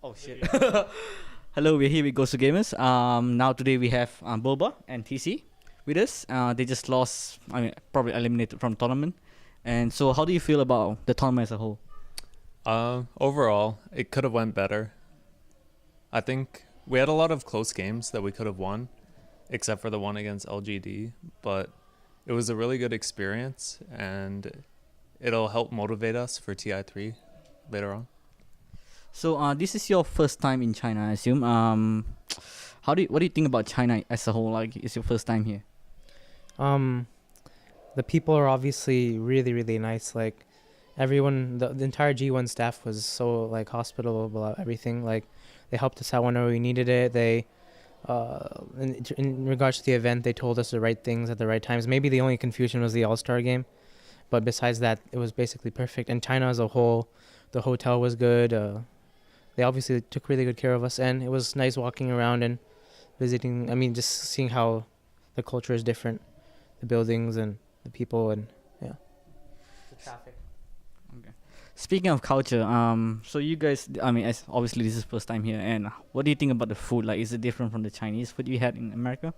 Oh shit. Hello, we're here with GosuGamers. Now today we have Bulba and TC with us. They just lost, probably eliminated from tournament. And so, how do you feel about the tournament as a whole? Overall, it could have went better. I think we had a lot of close games that we could have won, except for the one against LGD. But it was a really good experience, and it'll help motivate us for TI3 later on. So, this is your first time in China, I assume. What do you think about China as a whole? Like, it's your first time here. The people are obviously really, really nice. Like, everyone, the entire G1 staff was so like hospitable about everything. Like, they helped us out whenever we needed it. They, in regards to the event, they told us the right things at the right times. Maybe the only confusion was the All-Star game, but besides that, it was basically perfect. And China as a whole, the hotel was good. They obviously took really good care of us, and it was nice walking around and visiting. I mean, just seeing how the culture is different, the buildings and the people, and yeah, the traffic. Okay. Speaking of culture, so you guys, as obviously this is first time here, and what do you think about the food? Like, is it different from the Chinese food you had in America?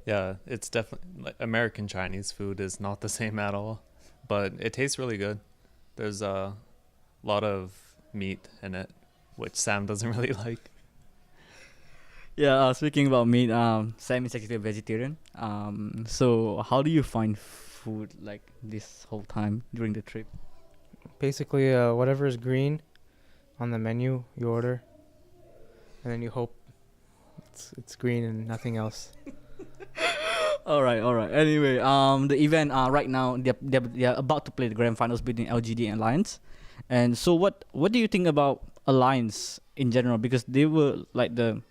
Yeah, it's definitely like American Chinese food is not the same at all, but it tastes really good. There's a lot of meat in it, which Sam doesn't really like. Yeah, speaking about meat, Sam is actually a vegetarian. So how do you find food like this whole time during the trip? Basically, whatever is green on the menu, you order, and then you hope it's green and nothing else. All right. Anyway, the event right now they're about to play the grand finals between LGD and Alliance, and so what do you think about Alliance in general? Because they were like the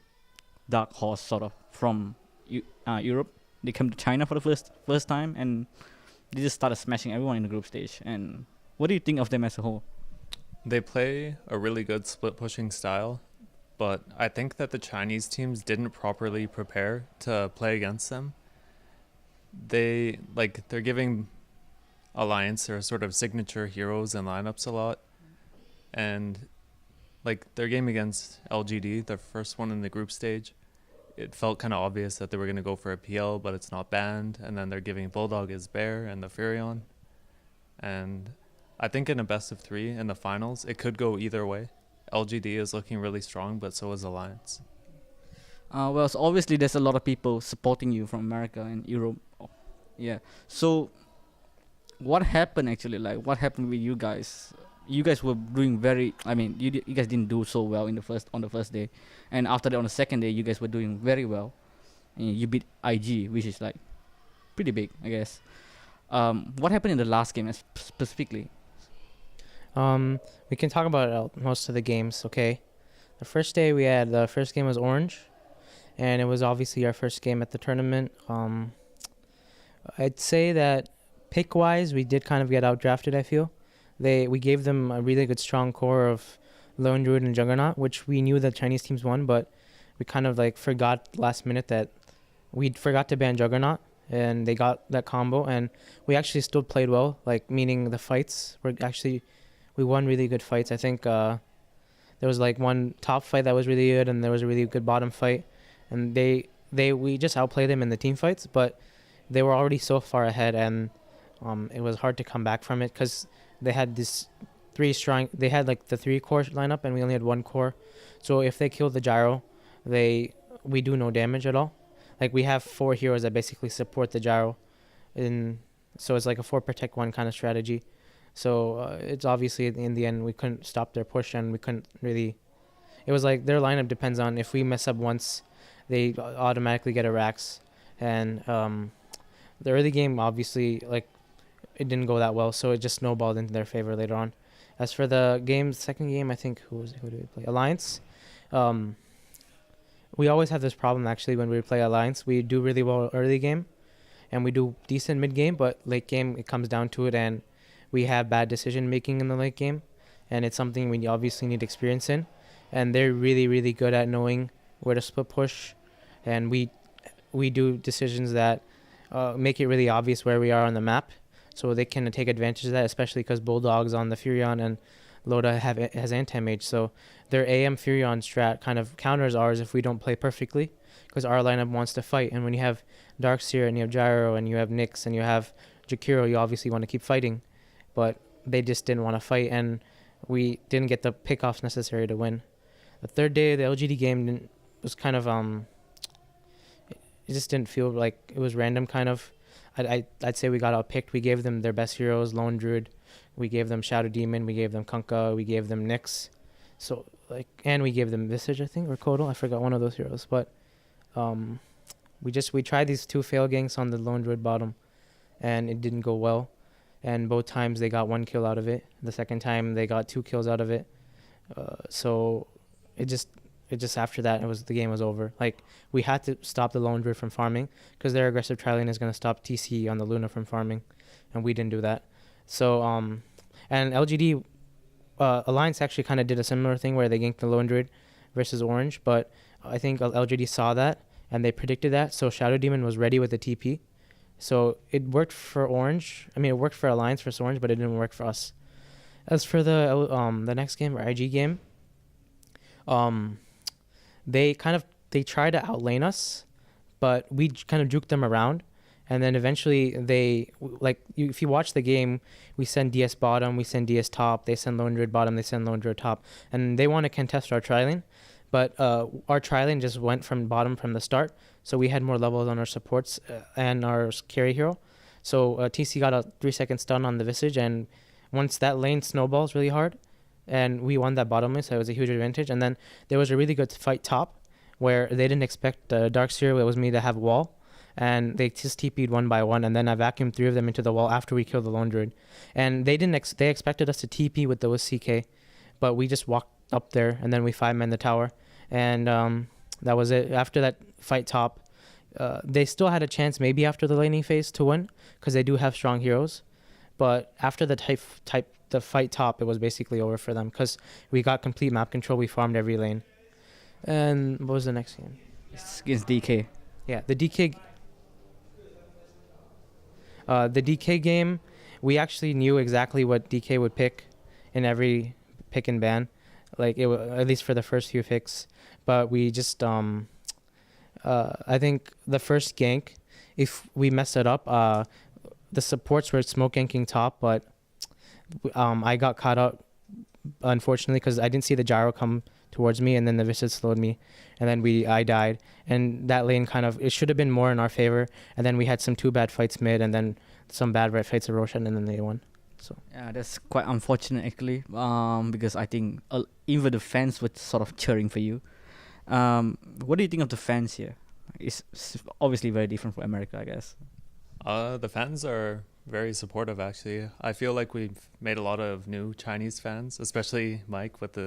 dark horse sort of from Europe. They came to China for the first time, and they just started smashing everyone in the group stage. And what do you think of them as a whole? They play a really good split pushing style, but I think that the Chinese teams didn't properly prepare to play against them. They're giving Alliance their sort of signature heroes and lineups a lot, and like their game against LGD, the first one in the group stage, it felt kind of obvious that they were going to go for a PL, but it's not banned. And then they're giving Bulldog his Bear and the Furion. And I think in a best of 3 in the finals, it could go either way. LGD is looking really strong, but so is Alliance. Well, so obviously there's a lot of people supporting you from America and Europe. Yeah. So what happened actually? Like, what happened with you guys? You guys were doing you guys didn't do so well on the first day, and after that on the second day you guys were doing very well, and you beat IG, which is like pretty big, I guess. What happened in the last game specifically? We can talk about most of the games. Okay, the first day the first game was Orange, and it was obviously our first game at the tournament. I'd say that pick wise we did kind of get outdrafted. I feel. We gave them a really good strong core of Lone Druid and Juggernaut, which we knew that Chinese teams won, but we kind of like forgot last minute that we forgot to ban Juggernaut, and they got that combo, and we actually still played well, like meaning the fights we won really good fights. I think there was like one top fight that was really good, and there was a really good bottom fight, and we just outplayed them in the team fights, but they were already so far ahead, and it was hard to come back from it because they had they had like the 3 core lineup, and we only had 1 core. So if they kill the gyro, we do no damage at all. Like, we have 4 heroes that basically support the gyro, so it's like a 4 protect 1 kind of strategy. So it's obviously in the end we couldn't stop their push, and we couldn't really. It was like their lineup depends on if we mess up once, they automatically get a Rax, and the early game obviously like. It didn't go that well, so it just snowballed into their favor later on. As for the second game, I think who did we play? Alliance. We always have this problem actually when we play Alliance. We do really well early game, and we do decent mid game, but late game it comes down to it, and we have bad decision making in the late game, and it's something we obviously need experience in. And they're really, really good at knowing where to split push, and we do decisions that make it really obvious where we are on the map. So they can take advantage of that, especially because Bulldog's on the Furion and Loda has anti-mage, so their AM Furion strat kind of counters ours if we don't play perfectly, because our lineup wants to fight. And when you have Darkseer and you have Gyro and you have Nyx and you have Jakiro, you obviously want to keep fighting, but they just didn't want to fight, and we didn't get the pickoffs necessary to win. The third day of the LGD game was kind of it just didn't feel like it was random. Kind of, I'd say we got outpicked. We gave them their best heroes, Lone Druid. We gave them Shadow Demon. We gave them Kunkka. We gave them Nyx. So and we gave them Visage, I think, or Kodal. I forgot one of those heroes. But we tried these 2 fail ganks on the Lone Druid bottom, and it didn't go well. And both times they got 1 kill out of it. The second time they got 2 kills out of it. So it just after that the game was over. Like, we had to stop the Lone Druid from farming, because their aggressive tri-lane is going to stop TC on the Luna from farming, and we didn't do that. So and LGD Alliance actually kind of did a similar thing where they ganked the Lone Druid versus Orange, but I think LGD saw that and they predicted that, so Shadow Demon was ready with the TP. So it worked for Orange. I mean, it worked for Alliance versus Orange, but it didn't work for us. As for the next game, or IG game, they tried to outlane us, but we kind of juked them around, and then eventually if you watch the game, we send DS bottom, we send DS top, they send Lone Druid bottom, they send Lone Druid top, and they want to contest our tri-lane, but our tri-lane just went from bottom from the start, so we had more levels on our supports and our carry hero. So TC got a 3-second stun on the Visage, and once that lane snowballs really hard, and we won that bottom lane, so it was a huge advantage. And then there was a really good fight top, where they didn't expect Darkseer, it was me, to have wall, and they just TP'd 1 by 1, and then I vacuumed 3 of them into the wall after we killed the Lone Druid. And they didn't they expected us to TP with those CK, but we just walked up there, and then we 5-man the tower, and that was it. After that fight top, they still had a chance maybe after the laning phase to win, because they do have strong heroes, but after the the fight top, it was basically over for them, because we got complete map control, we farmed every lane. And what was the next game? It's against DK. Yeah, the DK game, we actually knew exactly what DK would pick in every pick and ban, like at least for the first few picks. But we just I think the first gank, if we messed it up, the supports were smoke ganking top, but I got caught up, unfortunately, because I didn't see the gyro come towards me, and then the Visage slowed me, and then I died, and that lane it should have been more in our favor, and then we had some 2 bad fights mid, and then some bad red fights at Roshan, and then they won. So yeah, that's quite unfortunate actually, because I think even the fans were sort of cheering for you. What do you think of the fans here? It's obviously very different from America, I guess. The fans are very supportive, actually. I feel like we've made a lot of new Chinese fans, especially Mike, with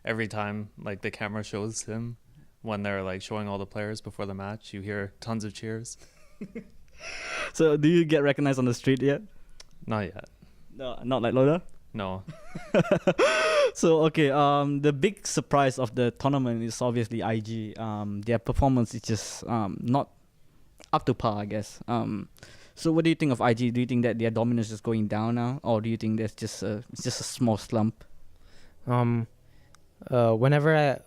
every time like the camera shows him when they're like showing all the players before the match, you hear tons of cheers. So do you get recognized on the street yet? Not yet. No, not like Loda? No. So okay, the big surprise of the tournament is obviously IG. Their performance is just not up to par, I guess. So what do you think of IG? Do you think that their dominance is going down now, or do you think that's just it's just a small slump? Whenever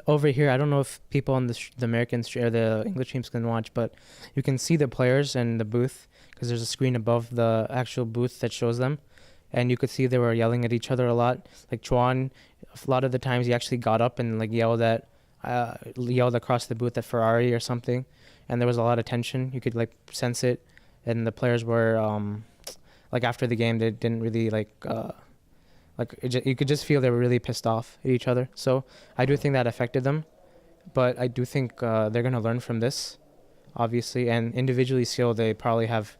over here, I don't know if people on the American or the English teams can watch, but you can see the players in the booth, because there's a screen above the actual booth that shows them, and you could see they were yelling at each other a lot. Like Chuan, a lot of the times he actually got up and like yelled across the booth at Ferrari or something, and there was a lot of tension. You could like sense it, and the players were like after the game they didn't really you could just feel they were really pissed off at each other. So I do think that affected them, but I do think they're gonna learn from this, obviously, and individually still they probably have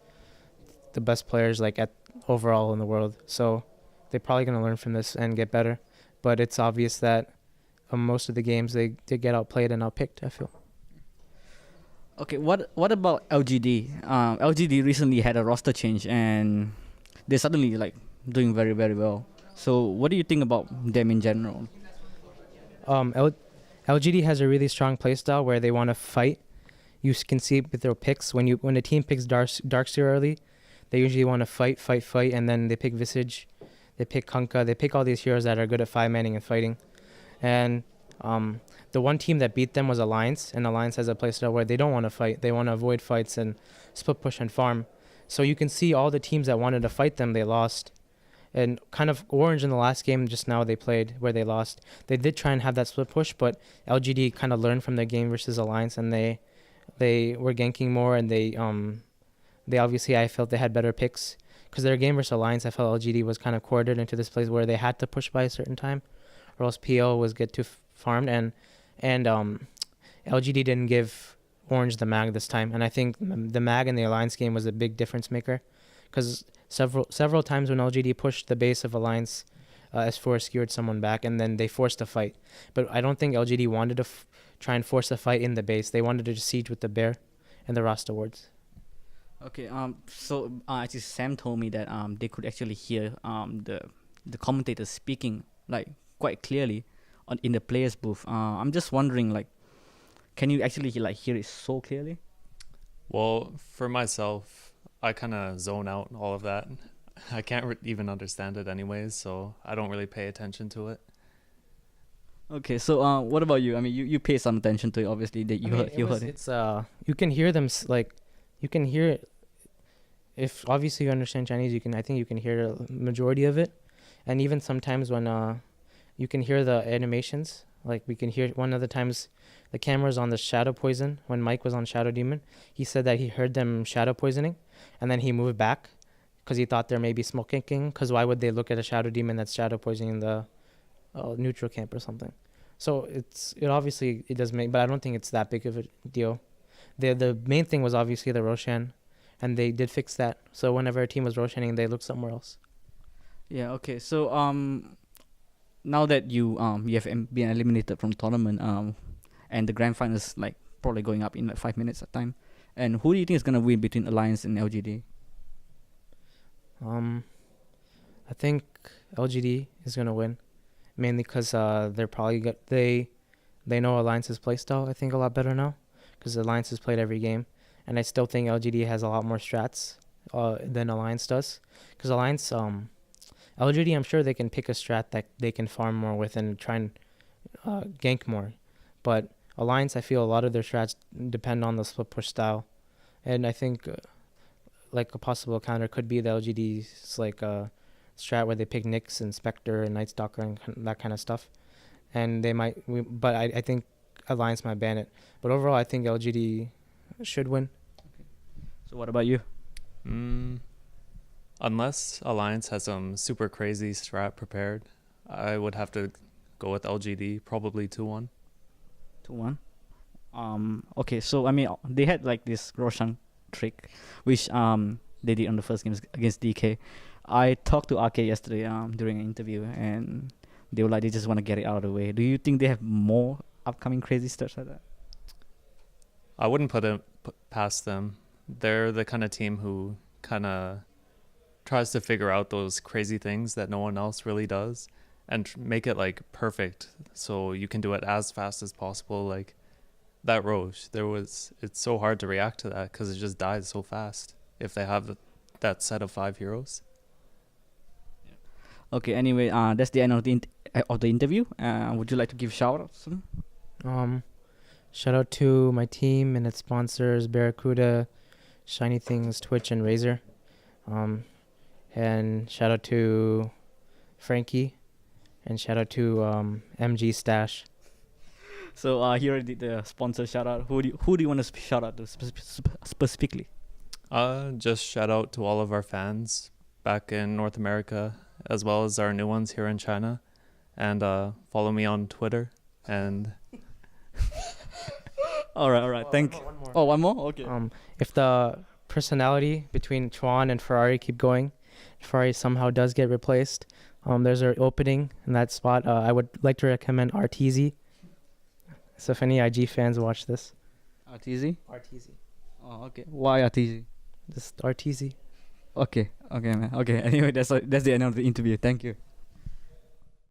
the best players like at overall in the world, so they're probably gonna learn from this and get better. But it's obvious that most of the games they get outplayed and outpicked, I feel. Okay, what about LGD? LGD recently had a roster change and they're suddenly like doing very, very well. So what do you think about them in general? LGD has a really strong playstyle where they want to fight. You can see with their picks, when a team picks Darkseer early, they usually want to fight, and then they pick Visage. They pick Kunkka. They pick all these heroes that are good at 5-manning and fighting. And the one team that beat them was Alliance, and Alliance has a playstyle where they don't want to fight. They want to avoid fights and split push and farm. So you can see all the teams that wanted to fight them, they lost. And kind of Orange in the last game just now they played where they lost. They did try and have that split push, but LGD kind of learned from their game versus Alliance, and they were ganking more, and they obviously, I felt they had better picks. Because their game versus Alliance, I felt LGD was kind of quartered into this place where they had to push by a certain time, or else PL was get too farmed, and LGD didn't give Orange the mag this time, and I think the mag in the Alliance game was a big difference maker, because several times when LGD pushed the base of Alliance, S4 skewered someone back, and then they forced a fight. But I don't think LGD wanted to try and force a fight in the base. They wanted to just siege with the bear and the Rasta wards. Okay. So actually, Sam told me that they could actually hear the commentators speaking like quite clearly in the players' booth. I'm just wondering, like, can you actually hear it so clearly? Well, for myself, I kind of zone out all of that. I can't even understand it anyways, so I don't really pay attention to it. Okay, so what about you? I mean, you pay some attention to it, obviously. That you heard it. It's you can hear them you can hear it. If obviously you understand Chinese, I think you can hear a majority of it, and even sometimes when you can hear the animations. Like we can hear one of the times the camera's on the shadow poison. When Mike was on Shadow Demon, he said that he heard them shadow poisoning, and then he moved back because he thought there may be smoke kicking. Because why would they look at a Shadow Demon that's shadow poisoning the neutral camp or something? So it obviously it does make, but I don't think it's that big of a deal. The main thing was obviously the Roshan, and they did fix that. So whenever a team was Roshaning, they looked somewhere else. Yeah. Okay. So now that you have been eliminated from tournament, and the grand final is like probably going up in like 5 minutes at time, and who do you think is gonna win between Alliance and LGD? I think LGD is gonna win, mainly because they're probably they know Alliance's playstyle I think a lot better now, because Alliance has played every game, and I still think LGD has a lot more strats than Alliance does, because Alliance LGD, I'm sure they can pick a strat that they can farm more with and try and gank more. But Alliance, I feel a lot of their strats depend on the split push style. And I think like a possible counter could be the LGD's like strat where they pick Nyx and Spectre and Night Stalker and that kind of stuff. And they might, but I think Alliance might ban it. But overall, I think LGD should win. So what about you? Unless Alliance has some super crazy strat prepared, I would have to go with LGD, probably 2-1. 2-1. Okay, so I mean they had like this Roshan trick, which they did on the first game against DK. I talked to RK yesterday during an interview, and they were like they just want to get it out of the way. Do you think they have more upcoming crazy stuff like that? I wouldn't put it past them. They're the kind of team who kind of tries to figure out those crazy things that no one else really does and make it like perfect so you can do it as fast as possible. Like that Roche, it's so hard to react to that because it just dies so fast if they have that set of 5 heroes. Okay, anyway, that's the end of the interview. Would you like to give shout outs? Shout out to my team and its sponsors, Barracuda, Shiny Things, Twitch, and Razer. And shout out to Frankie, and shout out to MG Stash. So here already the sponsor shout out. Who do you want to shout out to specifically? Just shout out to all of our fans back in North America, as well as our new ones here in China, and follow me on Twitter. And all right. Thank you. One more. Oh, one more. Okay. If the personality between Chuan and Ferrari keep going, Ferrari somehow does get replaced, there's an opening in that spot. I would like to recommend RTZ. So if any IG fans watch this. RTZ? RTZ. Oh, okay. Why RTZ? Just RTZ. Okay, man. Okay. Anyway, that's the end of the interview. Thank you.